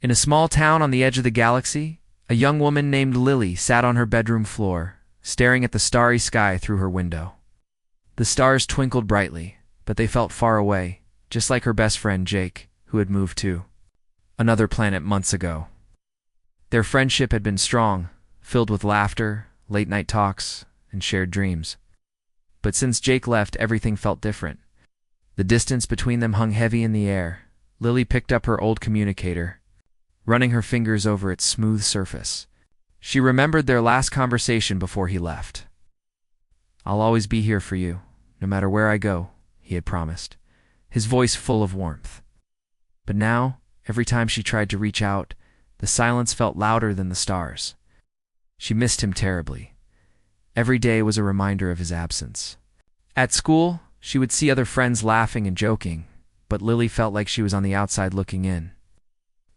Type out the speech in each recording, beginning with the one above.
In a small town on the edge of the galaxy, a young woman named Lily sat on her bedroom floor, staring at the starry sky through her window. The stars twinkled brightly, but they felt far away, just like her best friend Jake, who had moved to another planet months ago. Their friendship had been strong, filled with laughter, late-night talks, and shared dreams. But since Jake left, everything felt different. The distance between them hung heavy in the air. Lily picked up her old communicator, running her fingers over its smooth surface. She remembered their last conversation before he left. "I'll always be here for you, no matter where I go," he had promised, his voice full of warmth. But now, every time she tried to reach out, the silence felt louder than the stars. She missed him terribly. Every day was a reminder of his absence. At school, she would see other friends laughing and joking, but Lily felt like she was on the outside looking in.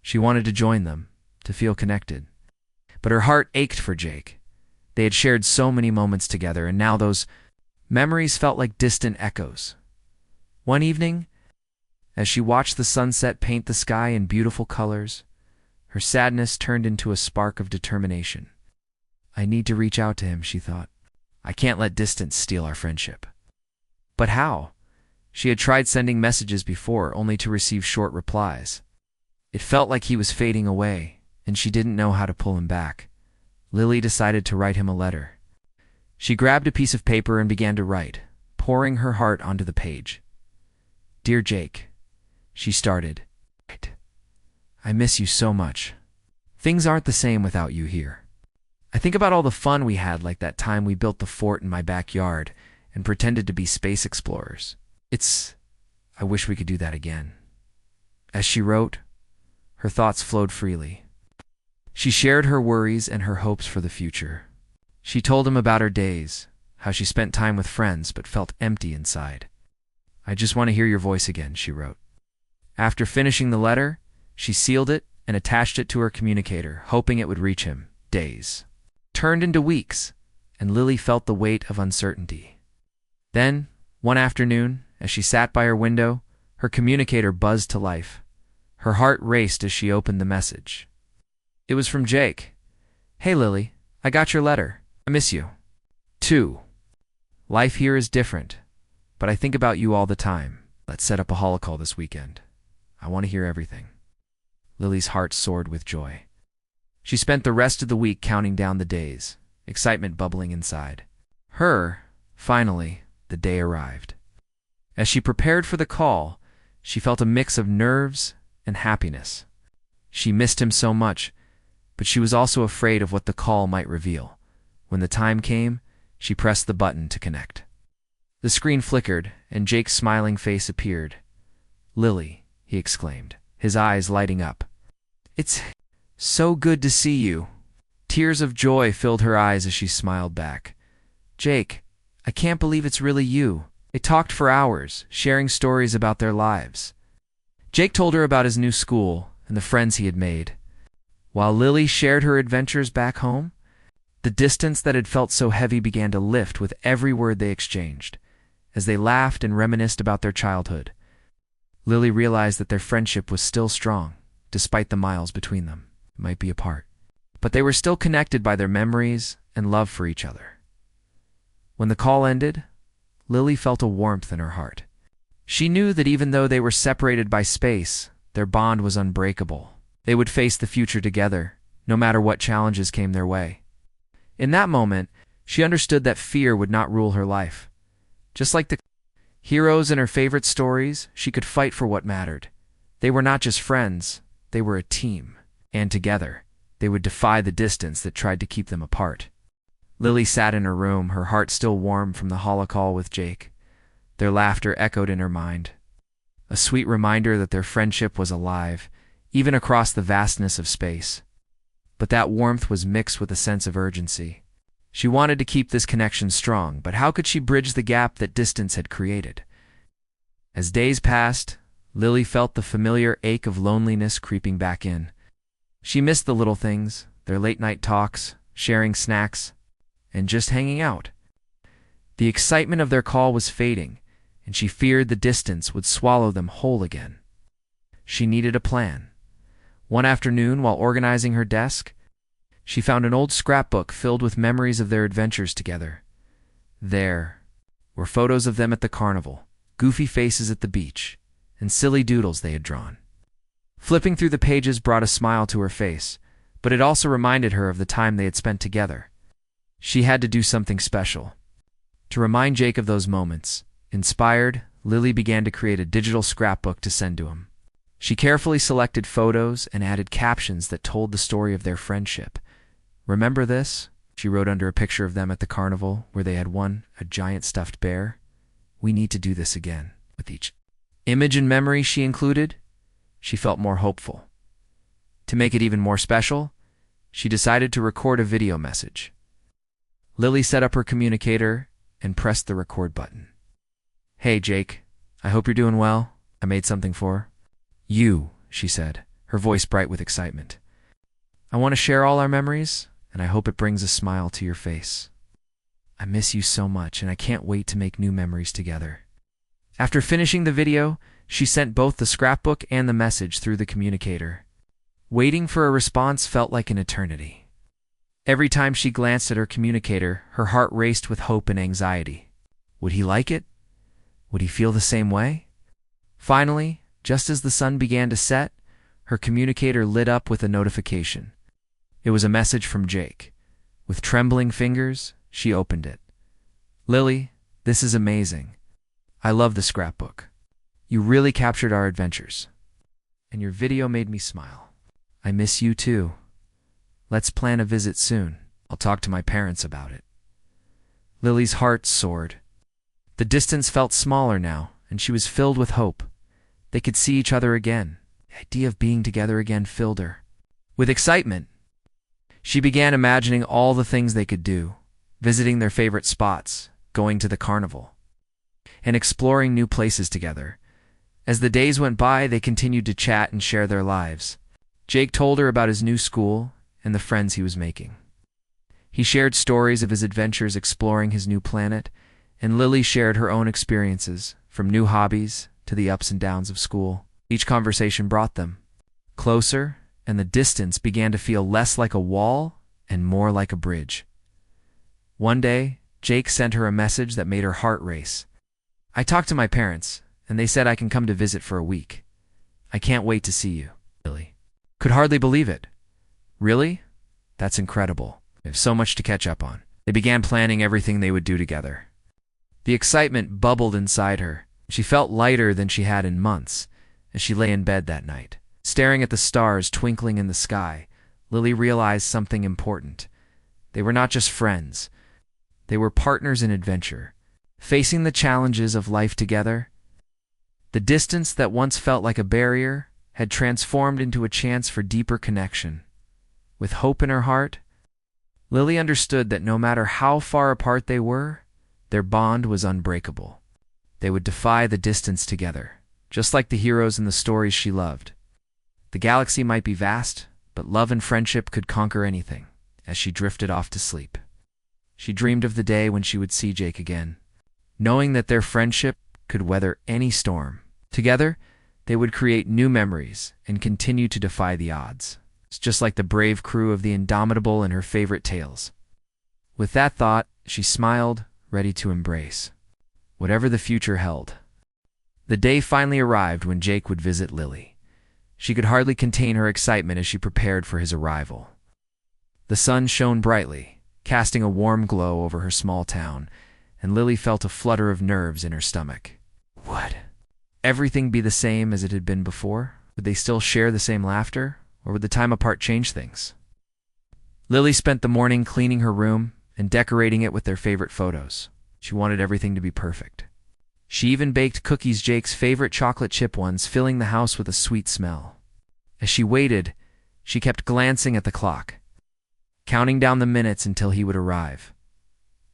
She wanted to join them, to feel connected. But her heart ached for Jake. They had shared so many moments together, and now those memories felt like distant echoes. One evening, as she watched the sunset paint the sky in beautiful colors, her sadness turned into a spark of determination. "I need to reach out to him," she thought. "I can't let distance steal our friendship." But how? She had tried sending messages before, only to receive short replies. It felt like he was fading away, and she didn't know how to pull him back. Lily decided to write him a letter. She grabbed a piece of paper and began to write, pouring her heart onto the page. "Dear Jake," she started. "I miss you so much. Things aren't the same without you here. I think about all the fun we had, like that time we built the fort in my backyard and pretended to be space explorers. I wish we could do that again." As she wrote, her thoughts flowed freely. She shared her worries and her hopes for the future. She told him about her days, how she spent time with friends but felt empty inside. "I just want to hear your voice again," she wrote. After finishing the letter, she sealed it and attached it to her communicator, hoping it would reach him. Days turned into weeks, and Lily felt the weight of uncertainty. Then, one afternoon, as she sat by her window, her communicator buzzed to life. Her heart raced as she opened the message. It was from Jake. "Hey Lily, I got your letter. I miss you. 2. Life here is different, but I think about you all the time. Let's set up a holocall this weekend. I want to hear everything." Lily's heart soared with joy. She spent the rest of the week counting down the days, excitement bubbling inside. Finally, the day arrived. As she prepared for the call, she felt a mix of nerves and happiness. She missed him so much, but she was also afraid of what the call might reveal. When the time came, she pressed the button to connect. The screen flickered, and Jake's smiling face appeared. "Lily," he exclaimed, his eyes lighting up. "It's so good to see you." Tears of joy filled her eyes as she smiled back. "Jake, I can't believe it's really you." They talked for hours, sharing stories about their lives. Jake told her about his new school and the friends he had made, while Lily shared her adventures back home. The distance that had felt so heavy began to lift with every word they exchanged. As they laughed and reminisced about their childhood, Lily realized that their friendship was still strong, despite the miles between them. It might be apart, but they were still connected by their memories and love for each other. When the call ended, Lily felt a warmth in her heart. She knew that even though they were separated by space, their bond was unbreakable. They would face the future together, no matter what challenges came their way. In that moment, she understood that fear would not rule her life. Just like the heroes in her favorite stories, she could fight for what mattered. They were not just friends, they were a team. And together, they would defy the distance that tried to keep them apart. Lily sat in her room, her heart still warm from the holocall with Jake. Their laughter echoed in her mind, a sweet reminder that their friendship was alive, even across the vastness of space. But that warmth was mixed with a sense of urgency. She wanted to keep this connection strong, but how could she bridge the gap that distance had created? As days passed, Lily felt the familiar ache of loneliness creeping back in. She missed the little things, their late-night talks, sharing snacks, and just hanging out. The excitement of their call was fading, and she feared the distance would swallow them whole again. She needed a plan, One afternoon, while organizing her desk, she found an old scrapbook filled with memories of their adventures together. There were photos of them at the carnival, goofy faces at the beach, and silly doodles they had drawn. Flipping through the pages brought a smile to her face, but it also reminded her of the time they had spent together. She had to do something special. To remind Jake of those moments, inspired, Lily began to create a digital scrapbook to send to him. She carefully selected photos and added captions that told the story of their friendship. "Remember this?" she wrote under a picture of them at the carnival where they had won a giant stuffed bear. "We need to do this again." With each image and memory she included, she felt more hopeful. To make it even more special, she decided to record a video message. Lily set up her communicator and pressed the record button. "Hey, Jake. I hope you're doing well. I made something for you," she said, her voice bright with excitement. "I want to share all our memories, and I hope it brings a smile to your face. I miss you so much, and I can't wait to make new memories together." After finishing the video, she sent both the scrapbook and the message through the communicator. Waiting for a response felt like an eternity. Every time she glanced at her communicator, her heart raced with hope and anxiety. Would he like it? Would he feel the same way? Finally, just as the sun began to set, her communicator lit up with a notification. It was a message from Jake. With trembling fingers, she opened it. "Lily, this is amazing. I love the scrapbook. You really captured our adventures. And your video made me smile. I miss you too. Let's plan a visit soon. I'll talk to my parents about it." Lily's heart soared. The distance felt smaller now, and she was filled with hope. They could see each other again. The idea of being together again filled her with excitement. She began imagining all the things they could do, visiting their favorite spots, going to the carnival, and exploring new places together. As the days went by, they continued to chat and share their lives. Jake told her about his new school and the friends he was making. He shared stories of his adventures exploring his new planet, and Lily shared her own experiences, from new hobbies to the ups and downs of school. Each conversation brought them closer, and the distance began to feel less like a wall and more like a bridge. One day, Jake sent her a message that made her heart race. "I talked to my parents, and they said I can come to visit for a week. I can't wait to see you." Lily could hardly believe it. "Really? That's incredible. We have so much to catch up on." They began planning everything they would do together. The excitement bubbled inside her. She felt lighter than she had in months as she lay in bed that night. Staring at the stars twinkling in the sky, Lily realized something important. They were not just friends. They were partners in adventure, facing the challenges of life together. The distance that once felt like a barrier had transformed into a chance for deeper connection. With hope in her heart, Lily understood that no matter how far apart they were, their bond was unbreakable. They would defy the distance together, just like the heroes in the stories she loved. The galaxy might be vast, but love and friendship could conquer anything. As she drifted off to sleep, she dreamed of the day when she would see Jake again, knowing that their friendship could weather any storm. Together, they would create new memories and continue to defy the odds. It's just like the brave crew of the Indomitable in her favorite tales. With that thought, she smiled, ready to embrace whatever the future held. The day finally arrived when Jake would visit Lily. She could hardly contain her excitement as she prepared for his arrival. The sun shone brightly, casting a warm glow over her small town, and Lily felt a flutter of nerves in her stomach. Would everything be the same as it had been before? Would they still share the same laughter? Or would the time apart change things? Lily spent the morning cleaning her room and decorating it with their favorite photos. She wanted everything to be perfect. She even baked cookies, Jake's favorite chocolate chip ones, filling the house with a sweet smell. As she waited, she kept glancing at the clock, counting down the minutes until he would arrive.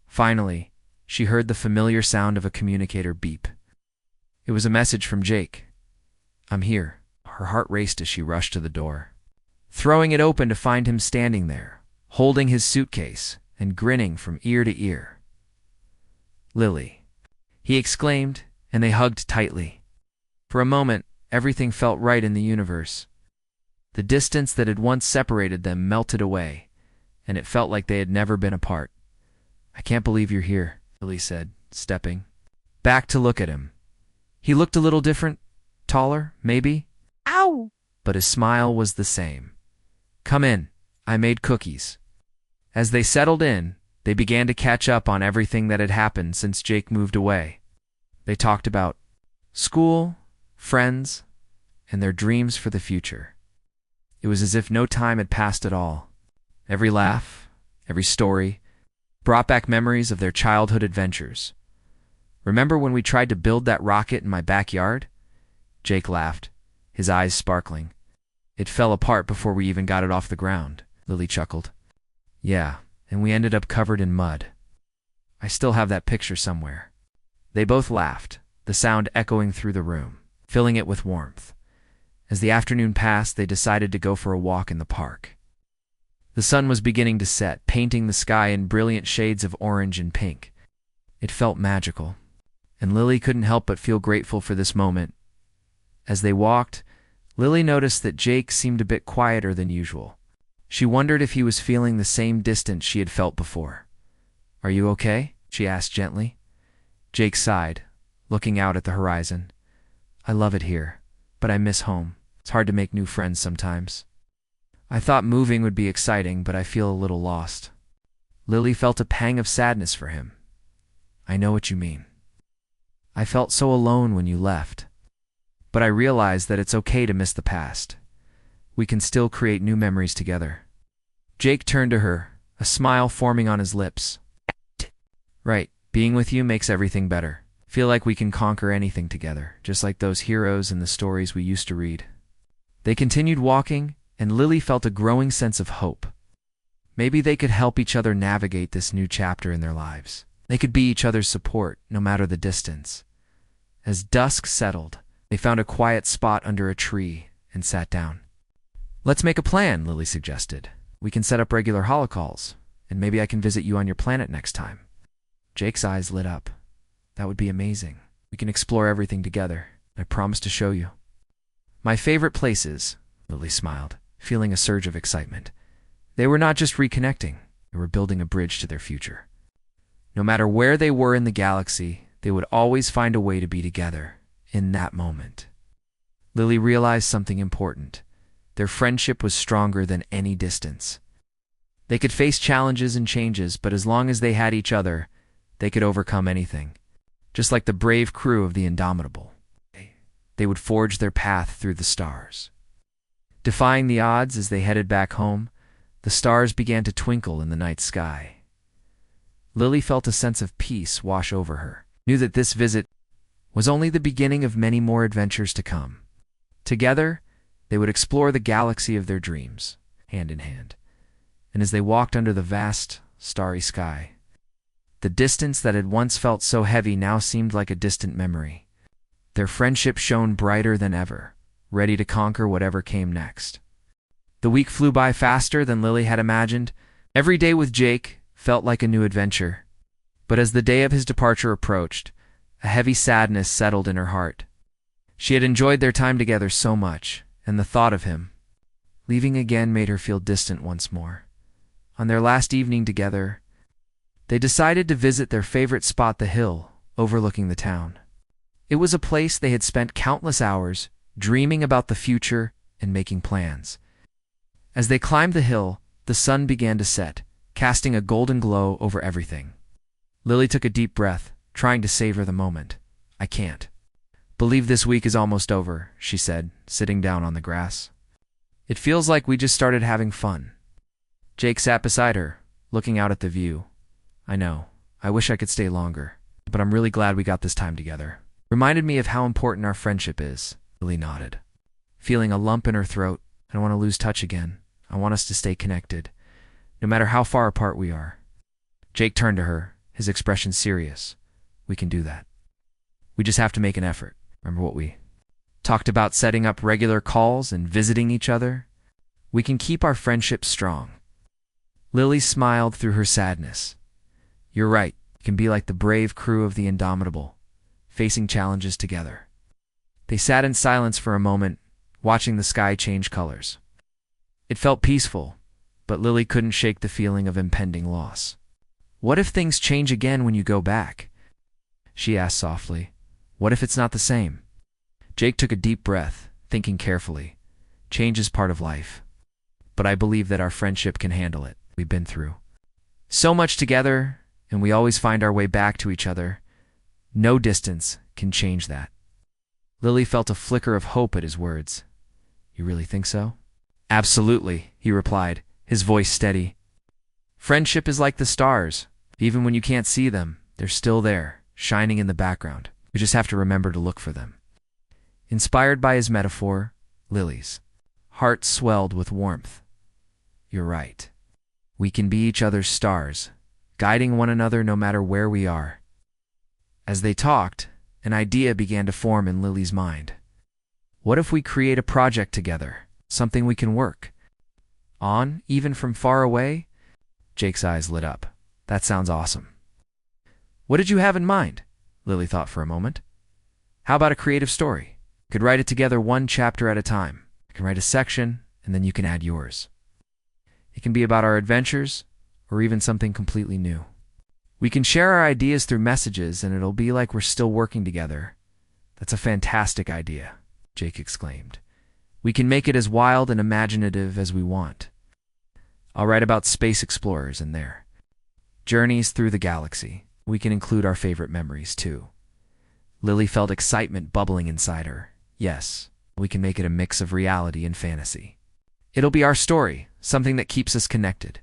Finally, she heard the familiar sound of a communicator beep. It was a message from Jake. "I'm here." Her heart raced as she rushed to the door, throwing it open to find him standing there, holding his suitcase and grinning from ear to ear. "Lily," he exclaimed, and they hugged tightly. For a moment, everything felt right in the universe. The distance that had once separated them melted away, and it felt like they had never been apart. "I can't believe you're here," Lily said, stepping back to look at him. He looked a little different, taller, maybe, Ow! but his smile was the same. "Come in. I made cookies." As they settled in, they began to catch up on everything that had happened since Jake moved away. They talked about school, friends, and their dreams for the future. It was as if no time had passed at all. Every laugh, every story, brought back memories of their childhood adventures. "Remember when we tried to build that rocket in my backyard?" Jake laughed, his eyes sparkling. "It fell apart before we even got it off the ground," Lily chuckled. "Yeah, and we ended up covered in mud. I still have that picture somewhere." They both laughed, the sound echoing through the room, filling it with warmth. As the afternoon passed, they decided to go for a walk in the park. The sun was beginning to set, painting the sky in brilliant shades of orange and pink. It felt magical, and Lily couldn't help but feel grateful for this moment. As they walked, Lily noticed that Jake seemed a bit quieter than usual. She wondered if he was feeling the same distance she had felt before. "Are you okay?" she asked gently. Jake sighed, looking out at the horizon. "I love it here, but I miss home. It's hard to make new friends sometimes. I thought moving would be exciting, but I feel a little lost." Lily felt a pang of sadness for him. "I know what you mean. I felt so alone when you left. But I realized that it's okay to miss the past. We can still create new memories together." Jake turned to her, a smile forming on his lips. "Right, being with you makes everything better. Feel like we can conquer anything together, just like those heroes in the stories we used to read." They continued walking, and Lily felt a growing sense of hope. Maybe they could help each other navigate this new chapter in their lives. They could be each other's support, no matter the distance. As dusk settled, they found a quiet spot under a tree and sat down. "Let's make a plan," Lily suggested. "We can set up regular holocalls, and maybe I can visit you on your planet next time." Jake's eyes lit up. "That would be amazing. We can explore everything together. I promise to show you." "My favorite places," Lily smiled, feeling a surge of excitement. They were not just reconnecting, they were building a bridge to their future. No matter where they were in the galaxy, they would always find a way to be together in that moment. Lily realized something important. Their friendship was stronger than any distance. They could face challenges and changes, but as long as they had each other, they could overcome anything. Just like the brave crew of the Indomitable, they would forge their path through the stars. Defying the odds as they headed back home, the stars began to twinkle in the night sky. Lily felt a sense of peace wash over her, knew that this visit was only the beginning of many more adventures to come. Together, they would explore the galaxy of their dreams, hand in hand. And as they walked under the vast, starry sky, the distance that had once felt so heavy now seemed like a distant memory. Their friendship shone brighter than ever, ready to conquer whatever came next. The week flew by faster than Lily had imagined. Every day with Jake felt like a new adventure. But as the day of his departure approached, a heavy sadness settled in her heart. She had enjoyed their time together so much, and the thought of him leaving again made her feel distant once more. On their last evening together, they decided to visit their favorite spot, the hill overlooking the town. It was a place they had spent countless hours dreaming about the future and making plans. As they climbed the hill, the sun began to set, casting a golden glow over everything. Lily took a deep breath, trying to savor the moment. "I can't believe this week is almost over," she said, sitting down on the grass. "It feels like we just started having fun." Jake sat beside her, looking out at the view. "I know. I wish I could stay longer, but I'm really glad we got this time together. Reminded me of how important our friendship is." Lily nodded, feeling a lump in her throat. "I don't want to lose touch again. I want us to stay connected, no matter how far apart we are." Jake turned to her, his expression serious. "We can do that. We just have to make an effort. Remember what we talked about, setting up regular calls and visiting each other? We can keep our friendship strong." Lily smiled through her sadness. "You're right. You can be like the brave crew of the Indomitable, facing challenges together." They sat in silence for a moment, watching the sky change colors. It felt peaceful, but Lily couldn't shake the feeling of impending loss. "What if things change again when you go back?" she asked softly. "What if it's not the same?" Jake took a deep breath, thinking carefully. Change is part of life. But I believe that our friendship can handle it. We've been through so much together, and we always find our way back to each other. No distance can change that. Lily felt a flicker of hope at his words. "You really think so?" "Absolutely," he replied, his voice steady. "Friendship is like the stars. Even when you can't see them, they're still there, shining in the background. We just have to remember to look for them." Inspired by his metaphor, Lily's heart swelled with warmth. "You're right. We can be each other's stars, guiding one another no matter where we are." As they talked, an idea began to form in Lily's mind. What if we create a project together, something we can work on, even from far away? Jake's eyes lit up. "That sounds awesome." "What did you have in mind?" Lily thought for a moment. "How about a creative story? Could write it together one chapter at a time. I can write a section, and then you can add yours. It can be about our adventures, or even something completely new. We can share our ideas through messages, and it'll be like we're still working together." "That's a fantastic idea," Jake exclaimed. "We can make it as wild and imaginative as we want. I'll write about space explorers in there. Journeys through the galaxy. We can include our favorite memories, too." Lily felt excitement bubbling inside her. "Yes, we can make it a mix of reality and fantasy. It'll be our story, something that keeps us connected."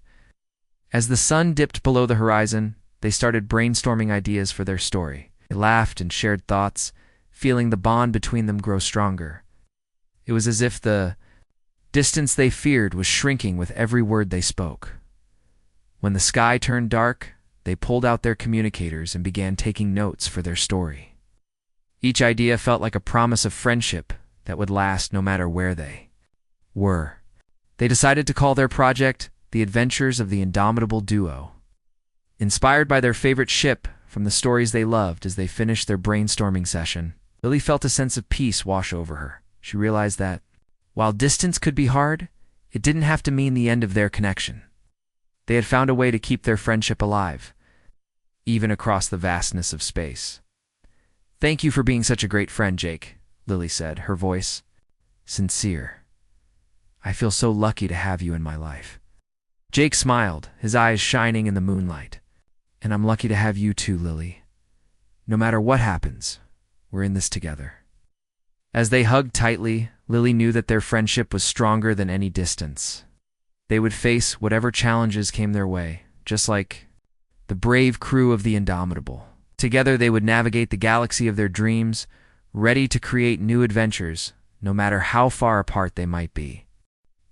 As the sun dipped below the horizon, they started brainstorming ideas for their story. They laughed and shared thoughts, feeling the bond between them grow stronger. It was as if the distance they feared was shrinking with every word they spoke. When the sky turned dark, they pulled out their communicators and began taking notes for their story. Each idea felt like a promise of friendship that would last no matter where they were. They decided to call their project The Adventures of the Indomitable Duo. Inspired by their favorite ship from the stories they loved as they finished their brainstorming session, Lily felt a sense of peace wash over her. She realized that, while distance could be hard, it didn't have to mean the end of their connection. They had found a way to keep their friendship alive, even across the vastness of space. "Thank you for being such a great friend, Jake," Lily said, her voice sincere. "I feel so lucky to have you in my life." Jake smiled, his eyes shining in the moonlight. "And I'm lucky to have you too, Lily. No matter what happens, we're in this together." As they hugged tightly, Lily knew that their friendship was stronger than any distance. They would face whatever challenges came their way, just like the brave crew of the Indomitable. Together they would navigate the galaxy of their dreams, ready to create new adventures, no matter how far apart they might be.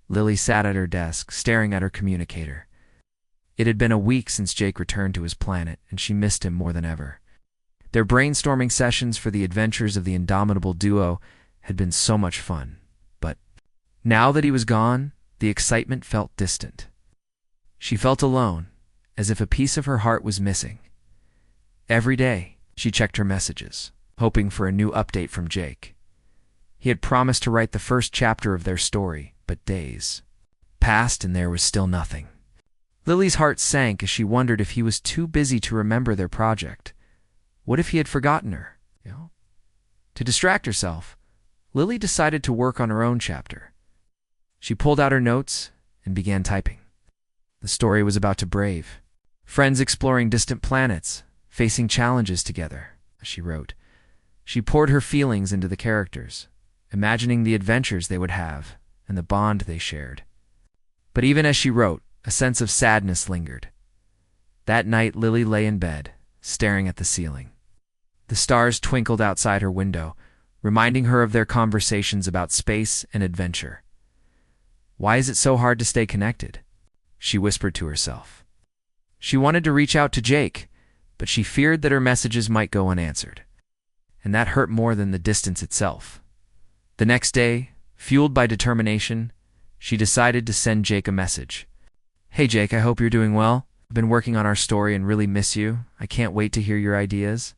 Lily sat at her desk, staring at her communicator. It had been a week since Jake returned to his planet, and she missed him more than ever. Their brainstorming sessions for the adventures of the Indomitable Duo had been so much fun, but now that he was gone, the excitement felt distant. She felt alone, as if a piece of her heart was missing. Every day, she checked her messages, hoping for a new update from Jake. He had promised to write the first chapter of their story, but days passed and there was still nothing. Lily's heart sank as she wondered if he was too busy to remember their project. What if he had forgotten her? To distract herself, Lily decided to work on her own chapter. She pulled out her notes and began typing. The story was about to brave. Friends exploring distant planets, facing challenges together, she wrote. She poured her feelings into the characters, imagining the adventures they would have and the bond they shared. But even as she wrote, a sense of sadness lingered. That night, Lily lay in bed, staring at the ceiling. The stars twinkled outside her window, reminding her of their conversations about space and adventure. "Why is it so hard to stay connected?" she whispered to herself. She wanted to reach out to Jake, but she feared that her messages might go unanswered. And that hurt more than the distance itself. The next day, fueled by determination, she decided to send Jake a message. "Hey Jake, I hope you're doing well. I've been working on our story and really miss you. I can't wait to hear your ideas."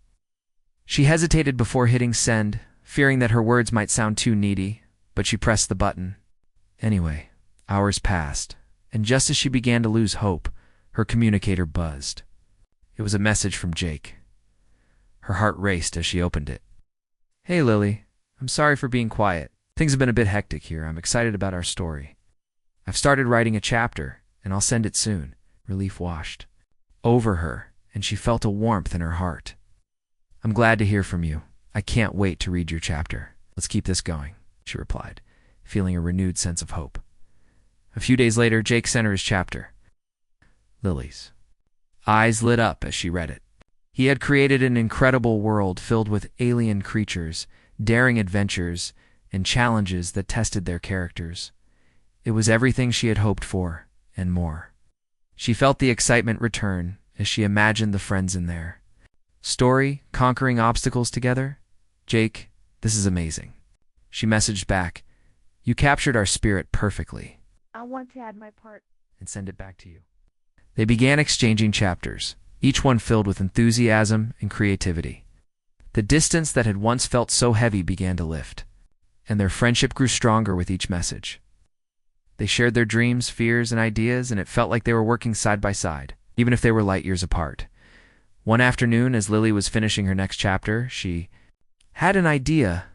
She hesitated before hitting send, fearing that her words might sound too needy, but she pressed the button. "Anyway, Hours passed, and just as she began to lose hope, her communicator buzzed. It was a message from Jake. Her heart raced as she opened it. "Hey, Lily. I'm sorry for being quiet. Things have been a bit hectic here. I'm excited about our story. I've started writing a chapter, and I'll send it soon." Relief washed over her, and she felt a warmth in her heart. "I'm glad to hear from you. I can't wait to read your chapter. Let's keep this going," she replied, feeling a renewed sense of hope. A few days later, Jake sent her his chapter. Lily's eyes lit up as she read it. He had created an incredible world filled with alien creatures, daring adventures, and challenges that tested their characters. It was everything she had hoped for, and more. She felt the excitement return as she imagined the friends in there. Story, conquering obstacles together? "Jake, this is amazing." She messaged back, "You captured our spirit perfectly. I want to add my part." And send it back to you. They began exchanging chapters, each one filled with enthusiasm and creativity. The distance that had once felt so heavy began to lift, and their friendship grew stronger with each message. They shared their dreams, fears, and ideas, and it felt like they were working side by side, even if they were light years apart. One afternoon, as Lily was finishing her next chapter, she had an idea.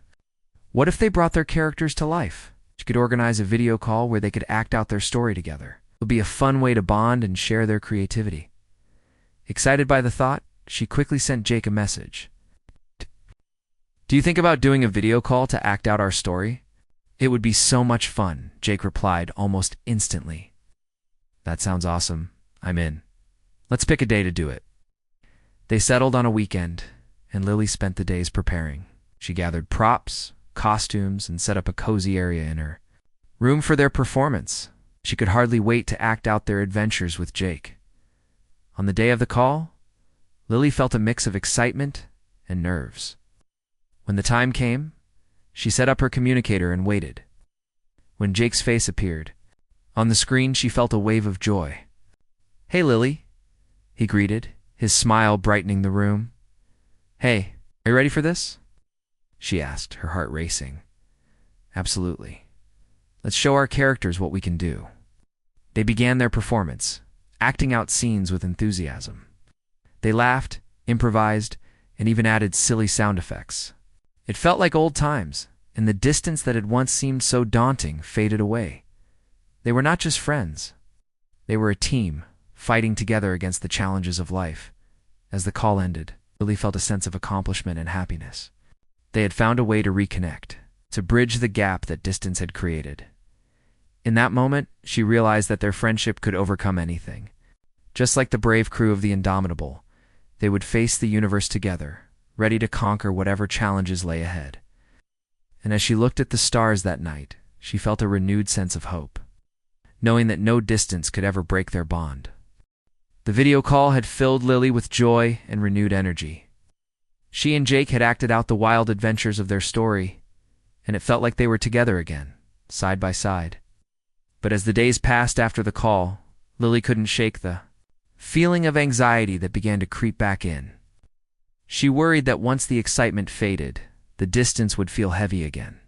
What if they brought their characters to life? She could organize a video call where they could act out their story together. It would be a fun way to bond and share their creativity. Excited by the thought, she quickly sent Jake a message. "Do you think about doing a video call to act out our story?" "It would be so much fun," Jake replied almost instantly. "That sounds awesome. I'm in. Let's pick a day to do it." They settled on a weekend, and Lily spent the days preparing. She gathered props, costumes, and set up a cozy area in her room for their performance. She could hardly wait to act out their adventures with Jake. On the day of the call, Lily felt a mix of excitement and nerves. When the time came, she set up her communicator and waited. When Jake's face appeared on the screen, she felt a wave of joy. "Hey, Lily," he greeted, his smile brightening the room. "Hey, are you ready for this?" she asked, her heart racing. "Absolutely. Let's show our characters what we can do." They began their performance, acting out scenes with enthusiasm. They laughed, improvised, and even added silly sound effects. It felt like old times, and the distance that had once seemed so daunting faded away. They were not just friends. They were a team, fighting together against the challenges of life. As the call ended, Lily felt a sense of accomplishment and happiness. They had found a way to reconnect, to bridge the gap that distance had created. In that moment, she realized that their friendship could overcome anything. Just like the brave crew of the Indomitable, they would face the universe together, ready to conquer whatever challenges lay ahead. And as she looked at the stars that night, she felt a renewed sense of hope, knowing that no distance could ever break their bond. The video call had filled Lily with joy and renewed energy. She and Jake had acted out the wild adventures of their story, and it felt like they were together again, side by side. But as the days passed after the call, Lily couldn't shake the feeling of anxiety that began to creep back in. She worried that once the excitement faded, the distance would feel heavy again.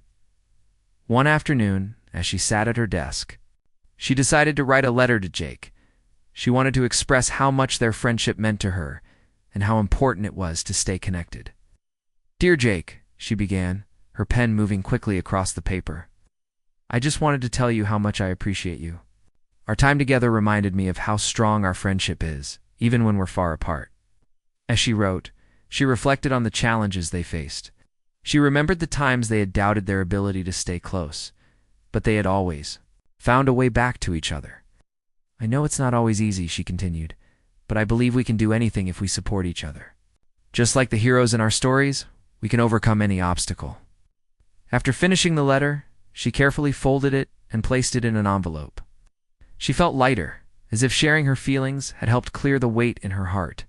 One afternoon, as she sat at her desk, she decided to write a letter to Jake. She wanted to express how much their friendship meant to her and how important it was to stay connected. "Dear Jake," she began, her pen moving quickly across the paper. "I just wanted to tell you how much I appreciate you. Our time together reminded me of how strong our friendship is, even when we're far apart." As she wrote, she reflected on the challenges they faced. She remembered the times they had doubted their ability to stay close, but they had always found a way back to each other. "I know it's not always easy," she continued, "but I believe we can do anything if we support each other. Just like the heroes in our stories, we can overcome any obstacle." After finishing the letter, she carefully folded it and placed it in an envelope. She felt lighter, as if sharing her feelings had helped clear the weight in her heart.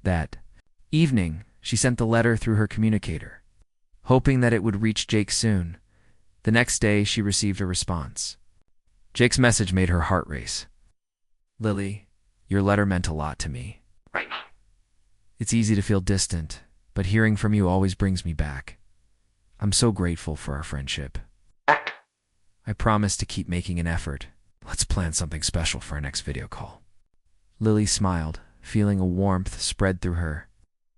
That evening, she sent the letter through her communicator, hoping that it would reach Jake soon. The next day, she received a response. Jake's message made her heart race. "Lily, your letter meant a lot to me. It's easy to feel distant, but hearing from you always brings me back. I'm so grateful for our friendship." I promise to keep making an effort. Let's plan something special for our next video call." Lily smiled, feeling a warmth spread through her.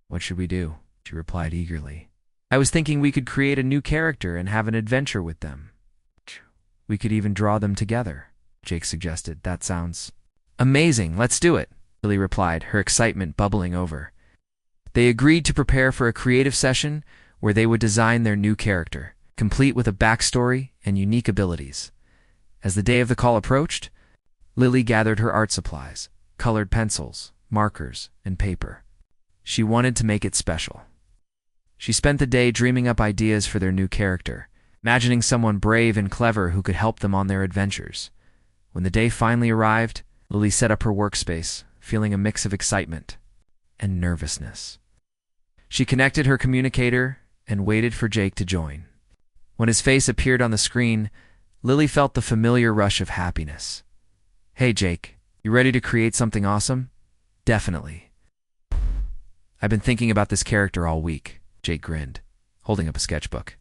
"What should we do?" she replied eagerly. "I was thinking we could create a new character and have an adventure with them. We could even draw them together," Jake suggested. "That sounds amazing. Let's do it," Lily replied, her excitement bubbling over. They agreed to prepare for a creative session where they would design their new character, complete with a backstory and unique abilities. As the day of the call approached, Lily gathered her art supplies, colored pencils, markers, and paper. She wanted to make it special. She spent the day dreaming up ideas for their new character, imagining someone brave and clever who could help them on their adventures. When the day finally arrived, Lily set up her workspace, feeling a mix of excitement and nervousness. She connected her communicator and waited for Jake to join. When his face appeared on the screen, Lily felt the familiar rush of happiness. "Hey, Jake, you ready to create something awesome?" "Definitely. I've been thinking about this character all week," Jake grinned, holding up a sketchbook.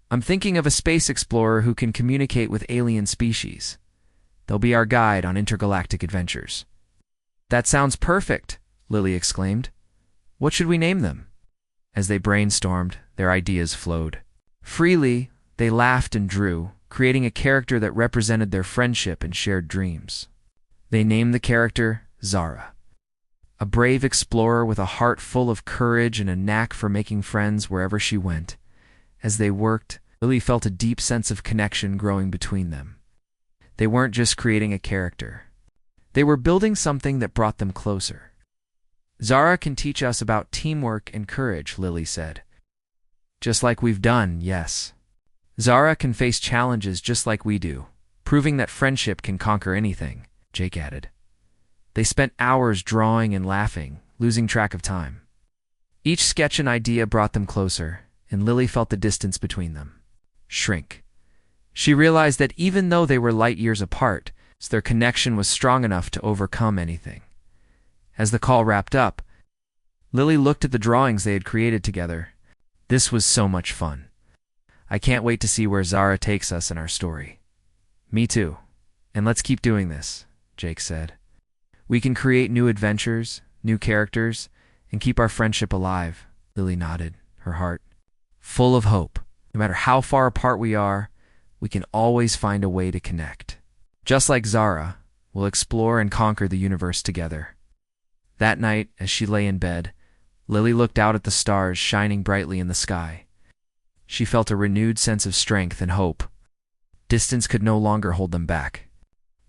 "I'm thinking of a space explorer who can communicate with alien species. They'll be our guide on intergalactic adventures." "That sounds perfect," Lily exclaimed. "What should we name them?" As they brainstormed, their ideas flowed. Freely, they laughed and drew, creating a character that represented their friendship and shared dreams. They named the character Zara, a brave explorer with a heart full of courage and a knack for making friends wherever she went. As they worked, Lily felt a deep sense of connection growing between them. They weren't just creating a character. They were building something that brought them closer. "Zara can teach us about teamwork and courage," Lily said. "Just like we've done, yes. Zara can face challenges just like we do, proving that friendship can conquer anything," Jake added. They spent hours drawing and laughing, losing track of time. Each sketch and idea brought them closer, and Lily felt the distance between them shrink. She realized that even though they were light years apart, their connection was strong enough to overcome anything. As the call wrapped up, Lily looked at the drawings they had created together. "This was so much fun. I can't wait to see where Zara takes us in our story." "Me too. And let's keep doing this," Jake said. "We can create new adventures, new characters, and keep our friendship alive." Lily nodded, her heart full of hope. No matter how far apart we are, we can always find a way to connect. Just like Zara, we'll explore and conquer the universe together. That night, as she lay in bed, Lily looked out at the stars shining brightly in the sky. She felt a renewed sense of strength and hope. Distance could no longer hold them back.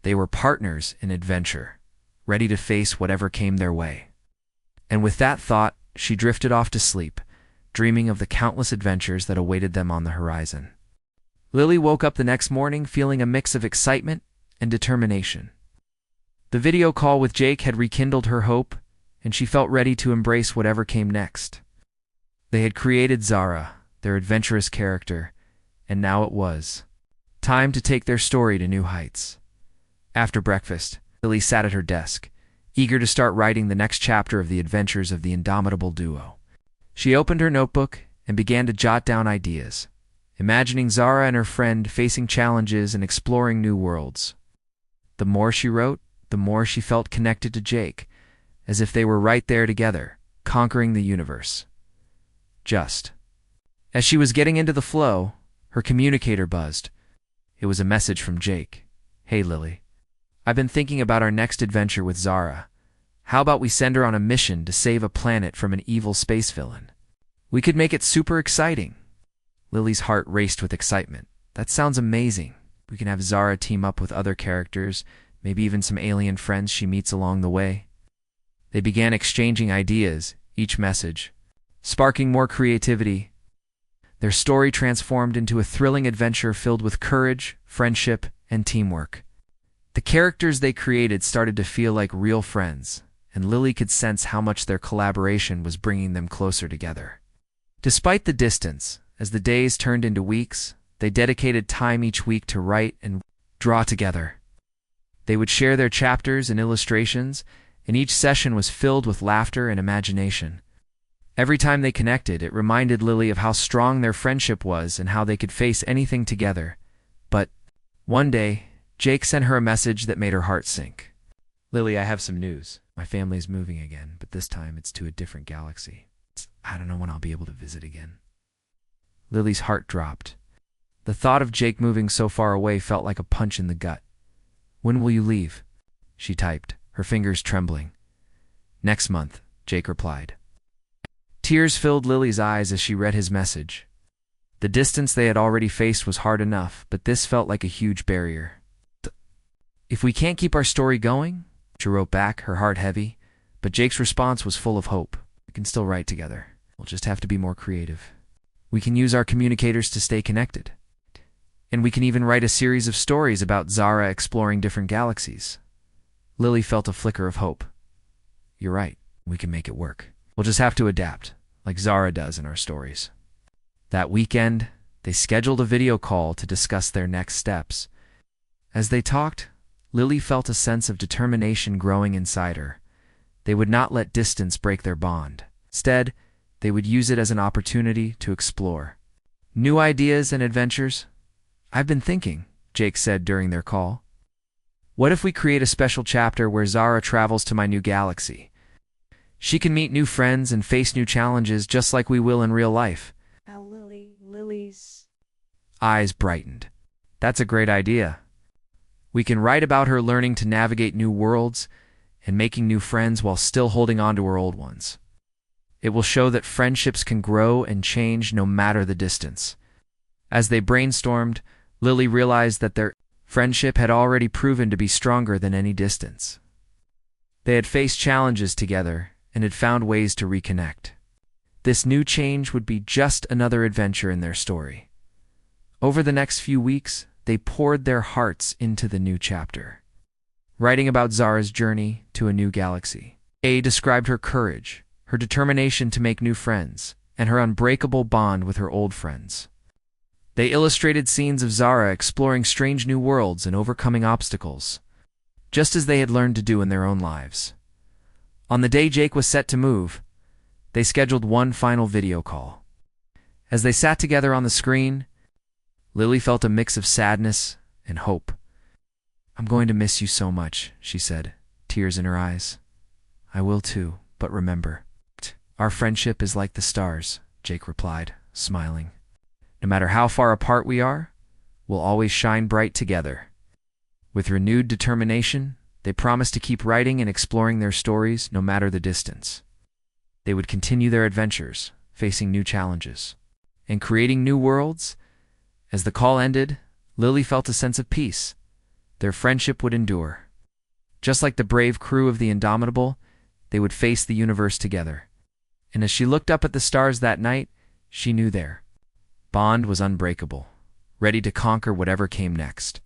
They were partners in adventure, ready to face whatever came their way. And with that thought, she drifted off to sleep, dreaming of the countless adventures that awaited them on the horizon. Lily woke up the next morning feeling a mix of excitement and determination. The video call with Jake had rekindled her hope, and she felt ready to embrace whatever came next. They had created Zara, their adventurous character, and now it was time to take their story to new heights. After breakfast, Lily sat at her desk, eager to start writing the next chapter of the adventures of the indomitable duo. She opened her notebook and began to jot down ideas, imagining Zara and her friend facing challenges and exploring new worlds. The more she wrote, the more she felt connected to Jake, as if they were right there together, conquering the universe. Just as she was getting into the flow, her communicator buzzed. It was a message from Jake. "Hey, Lily. I've been thinking about our next adventure with Zara. How about we send her on a mission to save a planet from an evil space villain? We could make it super exciting." Lily's heart raced with excitement. "That sounds amazing. We can have Zara team up with other characters, maybe even some alien friends she meets along the way." They began exchanging ideas, each message sparking more creativity. Their story transformed into a thrilling adventure filled with courage, friendship, and teamwork. The characters they created started to feel like real friends, and Lily could sense how much their collaboration was bringing them closer together. Despite the distance, as the days turned into weeks, they dedicated time each week to write and draw together. They would share their chapters and illustrations, and each session was filled with laughter and imagination. Every time they connected, it reminded Lily of how strong their friendship was and how they could face anything together. But One day, Jake sent her a message that made her heart sink. Lily, I have some news. My family's moving again, but this time it's to a different galaxy. I don't know when I'll be able to visit again. Lily's heart dropped. The thought of Jake moving so far away felt like a punch in the gut. When will you leave? She typed, her fingers trembling. Next month, Jake replied. Tears filled Lily's eyes as she read his message. The distance they had already faced was hard enough, but this felt like a huge barrier. If we can't keep our story going, she wrote back, her heart heavy, but Jake's response was full of hope. We can still write together. We'll just have to be more creative. We can use our communicators to stay connected. And we can even write a series of stories about Zara exploring different galaxies. Lily felt a flicker of hope. You're right, we can make it work. We'll just have to adapt, like Zara does in our stories. That weekend, they scheduled a video call to discuss their next steps. As they talked, Lily felt a sense of determination growing inside her. They would not let distance break their bond. Instead, they would use it as an opportunity to explore new ideas and adventures. I've been thinking, Jake said during their call. What if we create a special chapter where Zara travels to my new galaxy? She can meet new friends and face new challenges just like we will in real life. Lily's eyes brightened. That's a great idea. We can write about her learning to navigate new worlds and making new friends while still holding on to her old ones. It will show that friendships can grow and change no matter the distance. As they brainstormed, Lily realized that their friendship had already proven to be stronger than any distance. They had faced challenges together and had found ways to reconnect. This new change would be just another adventure in their story. Over the next few weeks, they poured their hearts into the new chapter, writing about Zara's journey to a new galaxy. A described her courage, her determination to make new friends, and her unbreakable bond with her old friends. They illustrated scenes of Zara exploring strange new worlds and overcoming obstacles, just as they had learned to do in their own lives. On the day Jake was set to move, they scheduled one final video call. As they sat together on the screen, Lily felt a mix of sadness and hope. I'm going to miss you so much, she said, tears in her eyes. I will too, but remember, our friendship is like the stars, Jake replied, smiling. No matter how far apart we are, we'll always shine bright together. With renewed determination, they promised to keep writing and exploring their stories no matter the distance. They would continue their adventures, facing new challenges, and creating new worlds. As the call ended, Lily felt a sense of peace. Their friendship would endure. Just like the brave crew of the Indomitable, they would face the universe together. And as she looked up at the stars that night, she knew their bond was unbreakable, ready to conquer whatever came next.